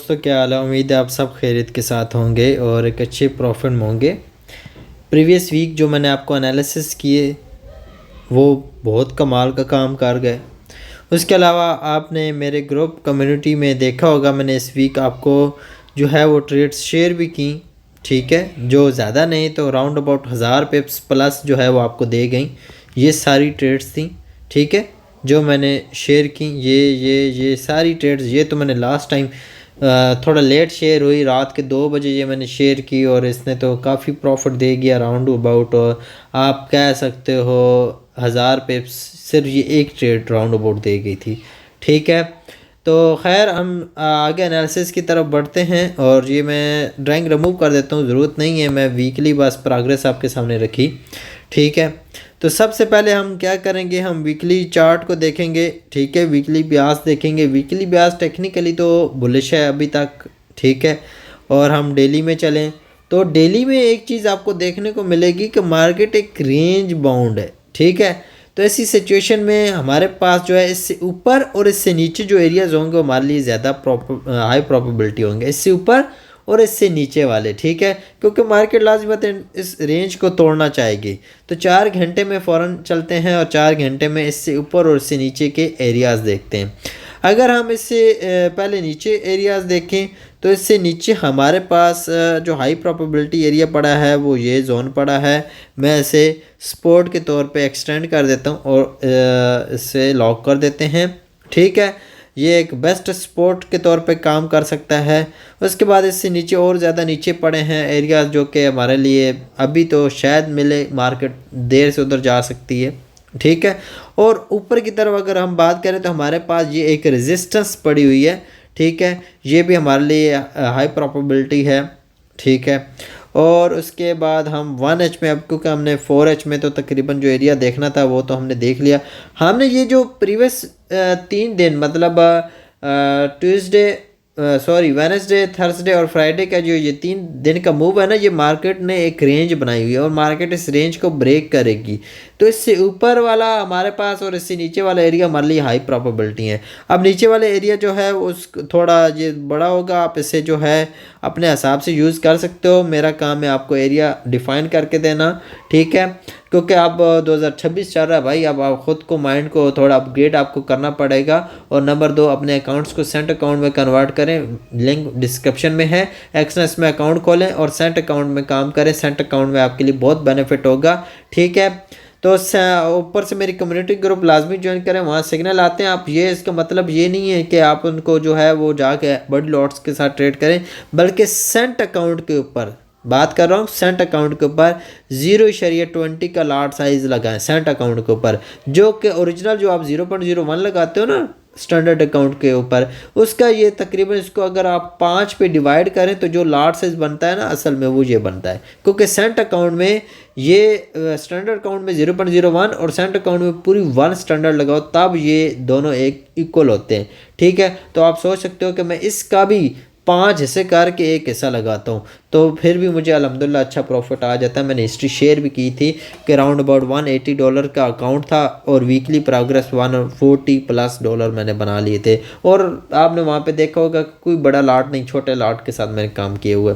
दोस्तों, क्या हाल है। उम्मीद है आप सब खैरियत के साथ होंगे और एक अच्छे प्रॉफिट में होंगे। प्रीवियस वीक जो मैंने आपको एनालिसिस किए वो बहुत कमाल का काम कर गए। उसके अलावा आपने मेरे ग्रुप कम्युनिटी में देखा होगा, मैंने इस वीक आपको जो है वो ट्रेड्स शेयर भी की। ठीक है, जो ज़्यादा नहीं तो अराउंड अबाउट 1000 पिप्स प्लस जो है वो आपको दे गई। ये सारी ट्रेड्स थी, ठीक है, जो मैंने शेयर की। ये सारी ट्रेड्स, ये तो मैंने लास्ट टाइम थोड़ा लेट शेयर हुई, रात के 2 बजे ये मैंने शेयर की और इसने तो काफ़ी प्रॉफिट देगी अराउंड अबाउट। आप कह सकते हो 1000 पिप्स सिर्फ ये एक ट्रेड राउंड अबाउट दे गई थी। ठीक है, तो खैर हम आगे एनालिसिस की तरफ बढ़ते हैं और ये मैं ड्राइंग रिमूव कर देता हूँ, ज़रूरत नहीं है, मैं वीकली बस प्रोग्रेस आपके सामने रखी। ठीक है, तो सबसे पहले हम क्या करेंगे, हम वीकली चार्ट को देखेंगे। ठीक है, वीकली ब्याज देखेंगे। वीकली ब्याज टेक्निकली तो बुलिश है अभी तक। ठीक है, और हम डेली में चलें तो डेली में एक चीज़ आपको देखने को मिलेगी कि मार्केट एक रेंज बाउंड है। ठीक है, तो ऐसी सिचुएशन में हमारे पास जो है इससे ऊपर और इससे नीचे जो एरियाज होंगे वो हमारे लिए ज़्यादा हाई प्रोबेबिलिटी होंगे, इससे ऊपर और इससे नीचे वाले। ठीक है, क्योंकि मार्केट लाजमत इस रेंज को तोड़ना चाहेगी। तो 4 घंटे में फ़ौरन चलते हैं और 4 घंटे में इससे ऊपर और इससे नीचे के एरियाज़ देखते हैं। अगर हम इससे पहले नीचे एरियाज़ देखें तो इससे नीचे हमारे पास जो हाई प्रोबेबिलिटी एरिया पड़ा है वो ये जोन पड़ा है। मैं इसे सपोर्ट के तौर पे एक्सटेंड कर देता हूँ और इसे लॉक कर देते हैं। ठीक है, ये एक बेस्ट सपोर्ट के तौर पे काम कर सकता है। उसके बाद इससे नीचे और ज़्यादा नीचे पड़े हैं एरियाज़ जो कि हमारे लिए अभी तो शायद मिले, मार्केट देर से उधर जा सकती है। ठीक है, और ऊपर की तरफ अगर हम बात करें तो हमारे पास ये एक रेजिस्टेंस पड़ी हुई है। ठीक है, ये भी हमारे लिए हाई प्रोबेबिलिटी है। ठीक है, और उसके बाद हम 1H में, अब क्योंकि हमने 4H में तो तकरीबन जो एरिया देखना था वो तो हमने देख लिया। हमने ये जो प्रीवियस 3 दिन मतलब वेनसडे, थर्सडे और फ्राइडे का जो ये 3 दिन का मूव है ना, ये मार्केट ने एक रेंज बनाई हुई है और मार्केट इस रेंज को ब्रेक करेगी। तो इससे ऊपर वाला हमारे पास और इससे नीचे वाला एरिया हमारे लिए हाई प्रोबेबिलिटी है। अब नीचे वाले एरिया जो है उस थोड़ा ये बड़ा होगा, आप इसे जो है अपने हिसाब से यूज़ कर सकते हो। मेरा काम है आपको एरिया डिफाइन करके देना। ठीक है, क्योंकि अब 2026 चल रहा है भाई, अब आप ख़ुद को माइंड को थोड़ा अपग्रेड आपको करना पड़ेगा। और नंबर 2, अपने अकाउंट्स को सेंट अकाउंट में कन्वर्ट करें, लिंक डिस्क्रिप्शन में है। एक्सनेस में अकाउंट खोलें और सेंट अकाउंट में काम करें। सेंट अकाउंट में आपके लिए बहुत बेनिफिट होगा। ठीक है, तो ऊपर से मेरी कम्युनिटी ग्रुप लाजमी ज्वाइन करें, वहाँ सिग्नल आते हैं आप। ये इसका मतलब ये नहीं है कि आप उनको जो है वो जाके बड़ी लॉट्स के साथ ट्रेड करें, बल्कि सेंट अकाउंट के ऊपर बात कर रहा हूँ। सेंट अकाउंट के ऊपर 0.20 का लॉट साइज लगाएं सेंट अकाउंट के ऊपर, जो कि ओरिजिनल जो आप 0.01 लगाते हो ना स्टैंडर्ड अकाउंट के ऊपर, उसका ये तकरीबन, इसको अगर आप 5 पे डिवाइड करें तो जो लॉट साइज बनता है ना असल में वो ये बनता है। क्योंकि सेंट अकाउंट में ये स्टैंडर्ड अकाउंट में 0.01 और सेंट अकाउंट में पूरी 1 स्टैंडर्ड लगाओ तब ये दोनों एक इक्वल होते हैं। ठीक है, तो आप सोच सकते हो कि मैं इसका भी 5 हिस्से करके एक हिस्सा लगाता हूँ तो फिर भी मुझे अल्हम्दुलिल्लाह अच्छा प्रॉफिट आ जाता है। मैंने हिस्ट्री शेयर भी की थी कि राउंड अबाउट $180 का अकाउंट था और वीकली प्रोग्रेस $140+ मैंने बना लिए थे। और आपने वहाँ पे देखा होगा कोई बड़ा लॉट नहीं, छोटे लॉट के साथ मैंने काम किए हुए।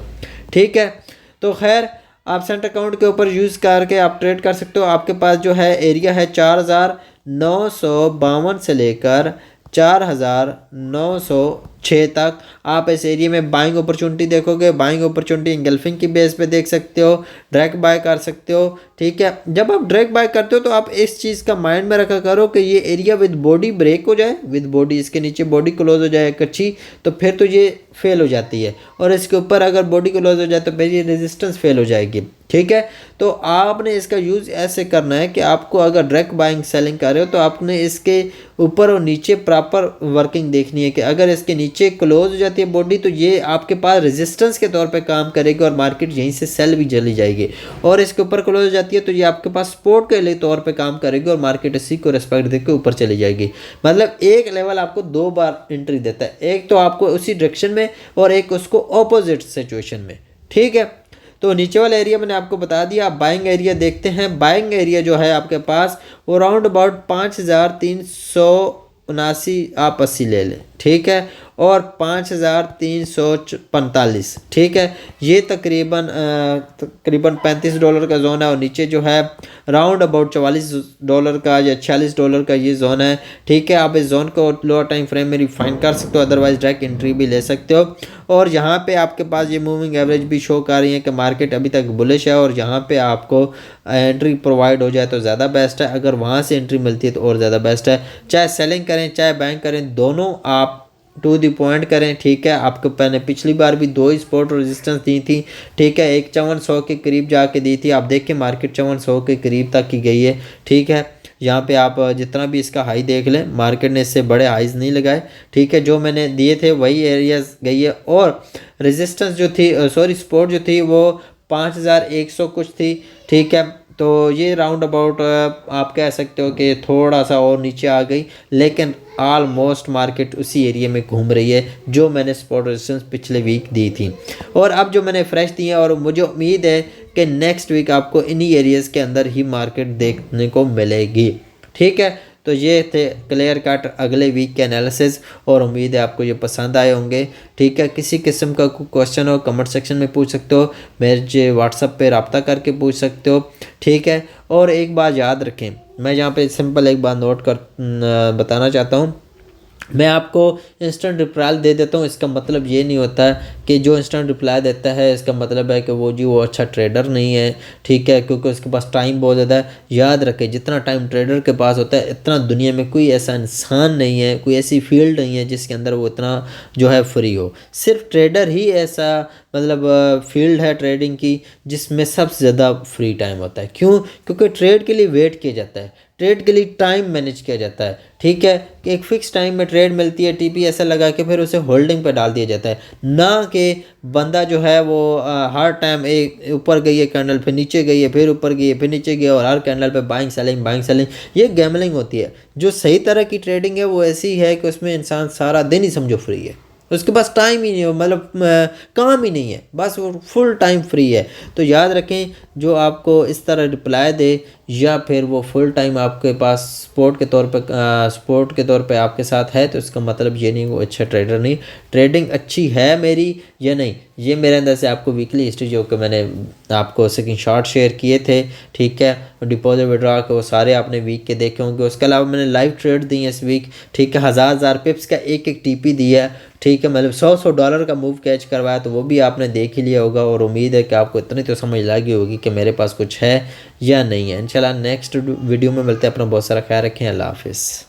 ठीक है, तो खैर आप सेंट अकाउंट के ऊपर यूज़ करके आप ट्रेड कर सकते हो। आपके पास जो है एरिया है 4952 से लेकर 4906 तक। आप इस एरिया में बाइंग अपॉर्चुनिटी देखोगे, बाइंग अपॉर्चुनिटी इंगल्फिंग की बेस पे देख सकते हो, डायरेक्ट बाय कर सकते हो। ठीक है, जब आप डायरेक्ट बाय करते हो तो आप इस चीज़ का माइंड में रखा करो कि ये एरिया विद बॉडी ब्रेक हो जाए, विद बॉडी इसके नीचे बॉडी क्लोज हो जाए कच्ची, तो फिर तो ये फेल हो जाती है। और इसके ऊपर अगर बॉडी क्लोज हो जाए तो फिर ये रेजिस्टेंस फेल हो जाएगी। ठीक है, तो आपने इसका यूज़ ऐसे करना है कि आपको अगर डायरेक्ट बाइंग सेलिंग कर रहे हो तो आपने इसके ऊपर और नीचे प्रॉपर वर्किंग देखनी है कि अगर इसके नीचे क्लोज हो जाती है बॉडी तो ये आपके पास रेजिस्टेंस के तौर पे काम करेगी और मार्केट यहीं से सेल भी चली जाएगी। और इसके ऊपर क्लोज हो जाती है तो ये आपके पास सपोर्ट के लिए तौर पे काम करेगी और मार्केट इसी को रिस्पेक्ट देकर ऊपर चली जाएगी। मतलब एक लेवल आपको 2 बार एंट्री देता है, एक तो आपको उसी डायरेक्शन में और एक उसको ऑपोजिट सिचुएशन में। ठीक है, तो नीचे वाला एरिया मैंने आपको बता दिया। आप बाइंग एरिया देखते हैं। बाइंग एरिया जो है आपके पास वो राउंड अबाउट 5379 आप 80 ले लें। ठीक है, और 5345, ठीक है। ये तकरीबन $35 का जोन है और नीचे जो है राउंड अबाउट $44 का या $46 का ये जोन है, ठीक है। आप इस जोन को लोअर टाइम फ्रेम में रिफाइन कर सकते हो, अदरवाइज डायरेक्ट एंट्री भी ले सकते हो। और यहाँ पे आपके पास ये मूविंग एवरेज भी शो कर रही है कि मार्केट अभी तक बुलिश है और यहाँ पे आपको एंट्री प्रोवाइड हो जाए तो ज़्यादा बेस्ट है। अगर वहाँ से एंट्री मिलती है तो और ज़्यादा बेस्ट है। चाहे सेलिंग करें चाहे बैंक करें, दोनों आप टू द पॉइंट करें, ठीक है। आपको मैंने पिछली बार भी 2 ही सपोर्ट रेजिस्टेंस दी थी, ठीक है। एक 5400 के करीब जाके दी थी, आप देखिए मार्केट 5400 के करीब तक की गई है, ठीक है। यहाँ पे आप जितना भी इसका हाई देख लें, मार्केट ने इससे बड़े हाइज नहीं लगाए, ठीक है। जो मैंने दिए थे वही एरियाज गई है। और रेजिस्टेंस जो थी, सपोर्ट जो थी वो 5100 कुछ थी, ठीक है। तो ये राउंड अबाउट आप कह सकते हो कि थोड़ा सा और नीचे आ गई, लेकिन ऑलमोस्ट मार्केट उसी एरिया में घूम रही है जो मैंने सपोर्ट रेजिस्टेंस पिछले वीक दी थी। और अब जो मैंने फ्रेश दी है, और मुझे उम्मीद है कि नेक्स्ट वीक आपको इन्हीं एरियाज़ के अंदर ही मार्केट देखने को मिलेगी, ठीक है। तो ये थे क्लियर कट अगले वीक के एनालिसिस, और उम्मीद है आपको ये पसंद आए होंगे, ठीक है। किसी किस्म का कोई क्वेश्चन हो कमेंट सेक्शन में पूछ सकते हो, मेरे व्हाट्सएप पे रब्ता करके पूछ सकते हो, ठीक है। और एक बात याद रखें, मैं यहाँ पे सिंपल एक बात नोट कर बताना चाहता हूँ। मैं आपको इंस्टेंट रिप्लाई दे देता हूँ, इसका मतलब ये नहीं होता कि जो इंस्टेंट रिप्लाई देता है इसका मतलब है कि वो अच्छा ट्रेडर नहीं है, ठीक है, क्योंकि उसके पास टाइम बहुत ज़्यादा है। याद रखें, जितना टाइम ट्रेडर के पास होता है, इतना दुनिया में कोई ऐसा इंसान नहीं है, कोई ऐसी फील्ड नहीं है जिसके अंदर वो इतना जो है फ्री हो। सिर्फ ट्रेडर ही ऐसा मतलब फील्ड है ट्रेडिंग की जिसमें सबसे ज़्यादा फ्री टाइम होता है। क्यों? क्योंकि ट्रेड के लिए वेट किया जाता है, ट्रेड के लिए टाइम मैनेज किया जाता है, ठीक है। कि एक फ़िक्स टाइम में ट्रेड मिलती है, टीपी ऐसा लगा के फिर उसे होल्डिंग पे डाल दिया जाता है, ना कि बंदा जो है वो हर टाइम एक ऊपर गई है कैंडल, फिर नीचे गई है, फिर ऊपर गई है, फिर नीचे गई है, और हर कैंडल पे बाइंग सेलिंग। ये गैमलिंग होती है। जो सही तरह की ट्रेडिंग है वो ऐसी है कि उसमें इंसान सारा दिन ही समझो फ्री है, उसके पास टाइम ही नहीं हो, मतलब काम ही नहीं है, बस वो फुल टाइम फ्री है। तो याद रखें, जो आपको इस तरह रिप्लाई दे या फिर वो फुल टाइम आपके पास सपोर्ट के तौर पे आपके साथ है, तो इसका मतलब ये नहीं वो अच्छा ट्रेडर नहीं। ट्रेडिंग अच्छी है मेरी या नहीं, ये मेरे अंदर से आपको वीकली हिस्ट्री जो कि मैंने आपको स्क्रीनशॉट शेयर किए थे, ठीक है। डिपॉजिट विड्रॉ के वो सारे आपने वीक के देखे होंगे। उसके अलावा मैंने लाइव ट्रेड दी है इस वीक, ठीक है। 1000 पिप्स का एक टीपी दिया है, ठीक है। मतलब $100 का मूव कैच करवाया, तो वो भी आपने देख ही लिया होगा। और उम्मीद है कि आपको इतनी तो समझ लगी होगी कि मेरे पास कुछ है या नहीं है। इंशाल्लाह नेक्स्ट वीडियो में मिलते हैं। अपना बहुत सारा ख्याल रखें। अल्लाह हाफिज़।